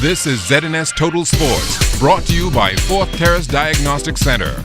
This is ZNS Total Sports, brought to you by Fourth Terrace Diagnostic Center.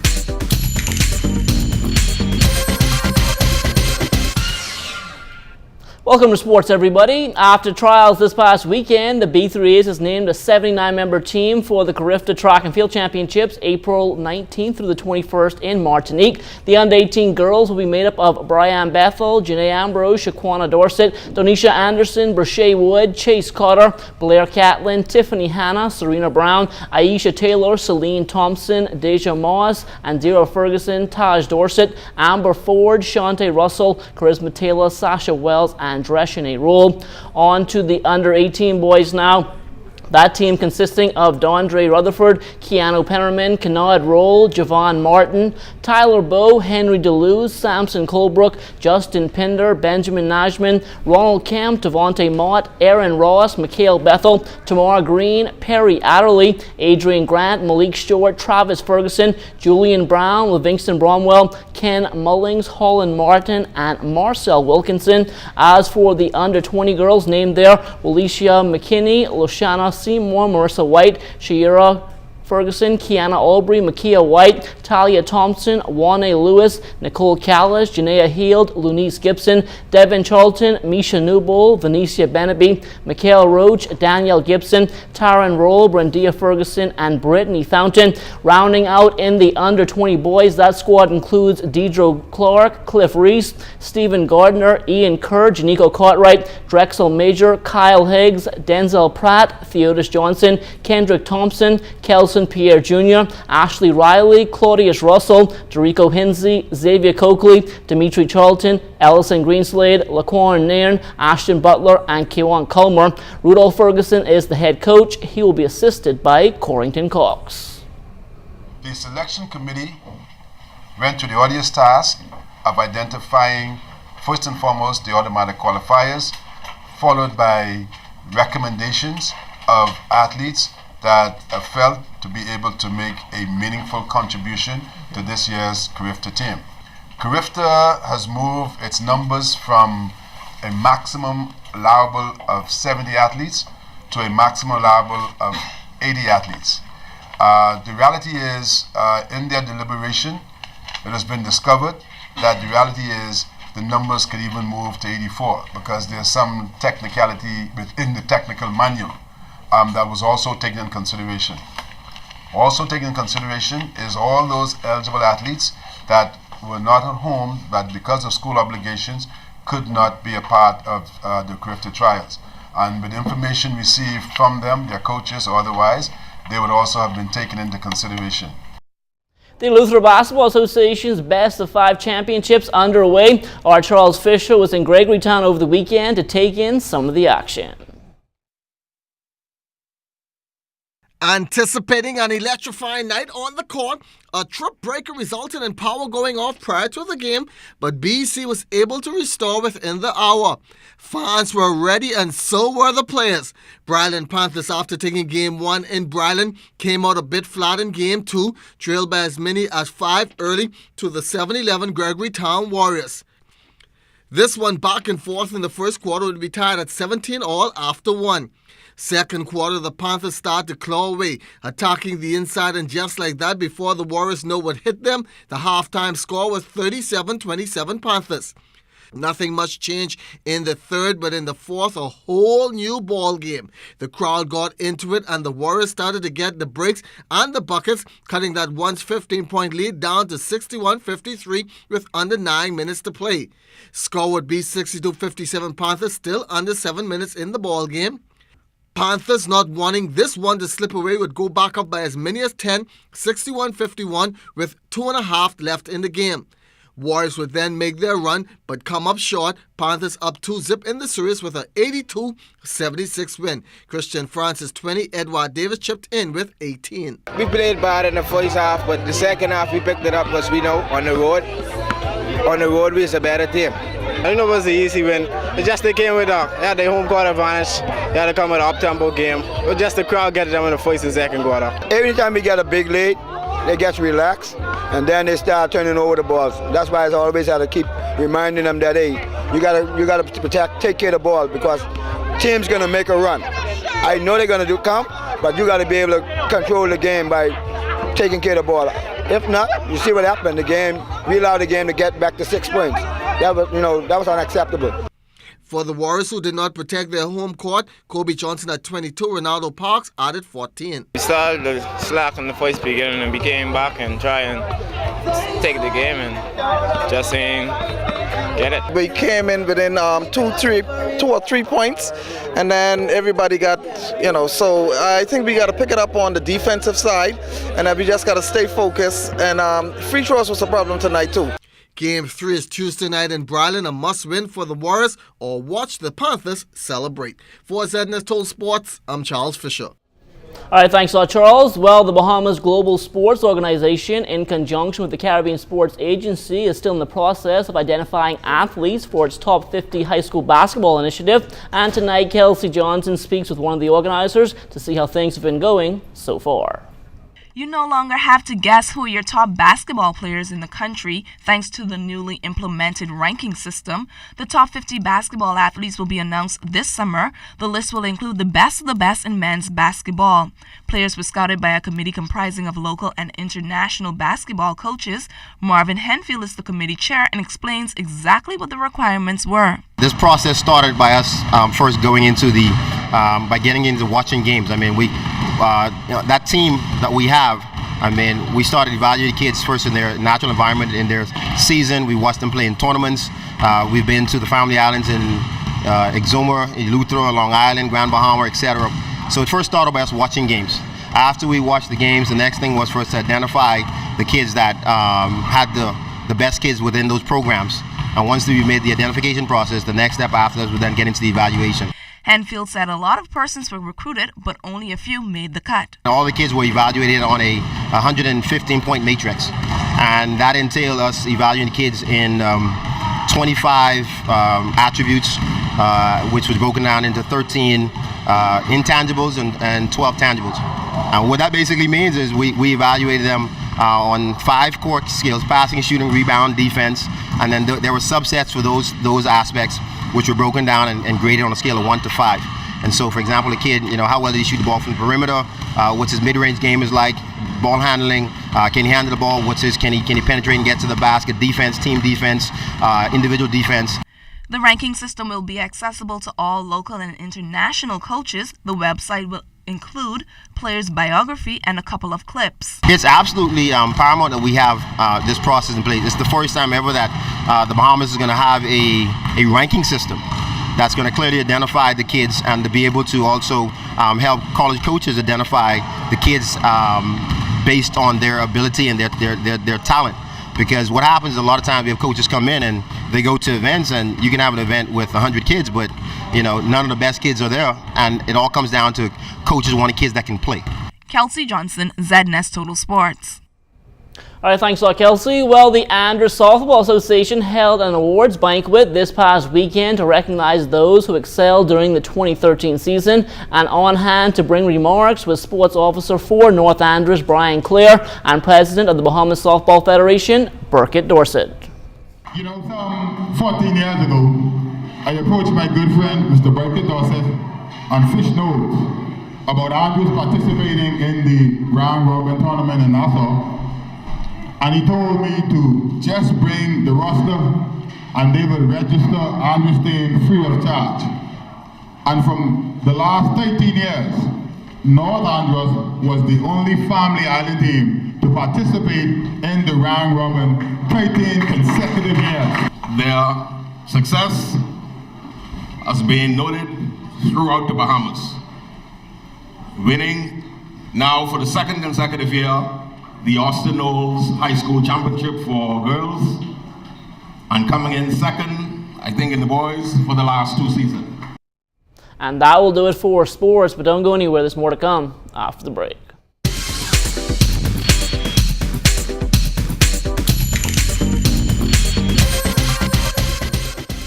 Welcome to sports, everybody. After trials this past weekend, the B3As has named a 79-member team for the Carifta Track and Field Championships April 19th through the 21st in Martinique. The under-18 girls will be made up of Brian Bethel, Janae Ambrose, Shaquana Dorset, Donisha Anderson, Brashay Wood, Chase Cotter, Blair Catlin, Tiffany Hanna, Serena Brown, Aisha Taylor, Celine Thompson, Deja Moss, Andira Ferguson, Taj Dorset, Amber Ford, Shantae Russell, Charisma Taylor, Sasha Wells, and Dreshane Rule. On to the under-18 boys now. That team consisting of Dondre Rutherford, Keanu Pennerman, Kennard Roll, Javon Martin, Tyler Bowe, Henry DeLuz, Samson Colebrook, Justin Pinder, Benjamin Najman, Ronald Kemp, Devontae Mott, Aaron Ross, Mikhail Bethel, Tamara Green, Perry Adderley, Adrian Grant, Malik Stewart, Travis Ferguson, Julian Brown, Livingston Bromwell, Ken Mullings, Holland Martin, and Marcel Wilkinson. As for the under-20 girls named there, Alicia McKinney, Luciana Seymour, Marissa White, Shira Ferguson, Kiana Aubrey, Makia White, Talia Thompson, Wane Lewis, Nicole Callis, Janaea Heald, Lunice Gibson, Devin Charlton, Misha Newbold, Venetia Benaby, Mikhail Roach, Danielle Gibson, Taryn Roll, Brendia Ferguson, and Brittany Fountain. Rounding out in the under-20 boys, that squad includes Deidre Clark, Cliff Reese, Stephen Gardner, Ian Kerr, Janico Cartwright, Drexel Major, Kyle Higgs, Denzel Pratt, Theodis Johnson, Kendrick Thompson, Kelson Pierre Jr., Ashley Riley, Claudius Russell, Dorico Hinsey, Xavier Coakley, Dimitri Charlton, Ellison Greenslade, Laquan Nairn, Ashton Butler, and Kewan Culmer. Rudolph Ferguson is the head coach. He will be assisted by Corrington Cox. The selection committee went to the odious task of identifying, first and foremost, the automatic qualifiers, followed by recommendations of athletes that felt to be able to make a meaningful contribution to this year's Carifta team. Carifta has moved its numbers from a maximum allowable of 70 athletes to a maximum allowable of 80 athletes. The reality is, in their deliberation, it has been discovered that the reality is the numbers could even move to 84 because there's some technicality within the technical manual that was also taken in consideration. Also taken in consideration is all those eligible athletes that were not at home, but because of school obligations could not be a part of the Carifta trials. And with information received from them, their coaches or otherwise, they would also have been taken into consideration. The Luther Basketball Association's Best of 5 Championships underway. Our Charles Fisher was in Gregorytown over the weekend to take in some of the action. Anticipating an electrifying night on the court, a trip breaker resulted in power going off prior to the game, but BC was able to restore within the hour. Fans were ready and so were the players. Bryland Panthers, after taking Game 1 in Bryland, came out a bit flat in Game 2, trailed by as many as 5 early to the 7-11 Gregorytown Warriors. This one back and forth in the first quarter would be tied at 17 all after 1. Second quarter, the Panthers start to claw away, attacking the inside, and just like that, before the Warriors know what hit them, the halftime score was 37-27 Panthers. Nothing much changed in the third, but in the fourth, a whole new ball game. The crowd got into it, and the Warriors started to get the breaks and the buckets, cutting that once 15-point lead down to 61-53 with under 9 minutes to play. Score would be 62-57 Panthers, still under 7 minutes in the ball game. Panthers, not wanting this one to slip away, would go back up by as many as 10, 61-51 with 2.5 left in the game. Warriors would then make their run, but come up short. Panthers up 2-zip in the series with an 82-76 win. Christian Francis 20, Edward Davis chipped in with 18. We played bad in the first half, but the second half we picked it up because we know on the road we is a better team. I don't know if it was an easy win. It's just they came with they had their home court advantage. They had to come with an up-tempo game. But just the crowd get them in the first and second quarter. Every time we get a big lead, they get relaxed, and then they start turning over the balls. That's why I always have to keep reminding them that, hey, you gotta take care of the ball because team's gonna make a run. I know they're gonna come, but you got to be able to control the game by taking care of the ball. If not, you see what happened. The game, we allowed the game to get back to 6 points. That was unacceptable. For the Warriors, who did not protect their home court, Kobe Johnson at 22, Ronaldo Parks added 14. We started the slack in the first beginning and we came back and try and take the game and just saying, get it. We came in within 2 or 3 points, and then everybody got, so I think we got to pick it up on the defensive side, and that we just got to stay focused. And free throws was a problem tonight too. Game 3 is Tuesday night in Bryland, a must-win for the Warriors, or watch the Panthers celebrate. For ZNS Total Sports, I'm Charles Fisher. All right, thanks a lot, Charles. Well, the Bahamas Global Sports Organization, in conjunction with the Caribbean Sports Agency, is still in the process of identifying athletes for its Top 50 High School Basketball Initiative. And tonight, Kelsey Johnson speaks with one of the organizers to see how things have been going so far. You no longer have to guess who are your top basketball players in the country thanks to the newly implemented ranking system. The top 50 basketball athletes will be announced this summer. The list will include the best of the best in men's basketball. Players were scouted by a committee comprising of local and international basketball coaches. Marvin Henfield is the committee chair and explains exactly what the requirements were. This process started by us first going into by getting into watching games. I mean, that team that we have, we started evaluating kids first in their natural environment, in their season. We watched them play in tournaments. We've been to the Family Islands in Exuma, Eleuthera, Long Island, Grand Bahama, etc. So it first started by us watching games. After we watched the games, the next thing was for us to identify the kids that had the best kids within those programs. And once we made the identification process, the next step after this would then get into the evaluation. Henfield said a lot of persons were recruited, but only a few made the cut. All the kids were evaluated on a 115-point matrix, and that entailed us evaluating kids in 25 attributes, which was broken down into 13 intangibles and 12 tangibles. And what that basically means is we evaluated them on 5 core skills: passing, shooting, rebound, defense, and then there were subsets for those aspects, which were broken down and graded on a scale of 1 to 5. And so, for example, a kid, how well did he shoot the ball from the perimeter? What's his mid-range game is like? Ball handling? Can he handle the ball? Can he penetrate and get to the basket? Defense, team defense, individual defense. The ranking system will be accessible to all local and international coaches. The website will include players' biography and a couple of clips. It's absolutely paramount that we have this process in place. It's the first time ever that the Bahamas is going to have a ranking system that's going to clearly identify the kids and to be able to also help college coaches identify the kids based on their ability and their talent. Because what happens a lot of times, we have coaches come in and they go to events, and you can have an event with 100 kids, but none of the best kids are there, and it all comes down to coaches wanting kids that can play. Kelsey Johnson, ZNS Total Sports. All right, thanks a lot, Kelsey. Well, the Andrews Softball Association held an awards banquet this past weekend to recognize those who excelled during the 2013 season. And on hand to bring remarks was Sports Officer for North Andrews, Brian Clare, and President of the Bahamas Softball Federation, Burkett Dorset. Some 14 years ago, I approached my good friend, Mr. Burkett Dorset, on Fish Nose about Andrews participating in the round robin tournament in Nassau. And he told me to just bring the roster and they will register Andrews team free of charge. And from the last 13 years, North Andrews was the only family island team to participate in the round robin 13 consecutive years. Their success has been noted throughout the Bahamas. Winning now for the second consecutive year the Austin Knowles High School Championship for girls, and coming in second, I think, in the boys for the last 2 seasons. And that will do it for sports, but don't go anywhere. There's more to come after the break.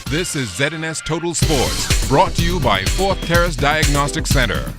This is ZNS Total Sports, brought to you by Fourth Terrace Diagnostic Center.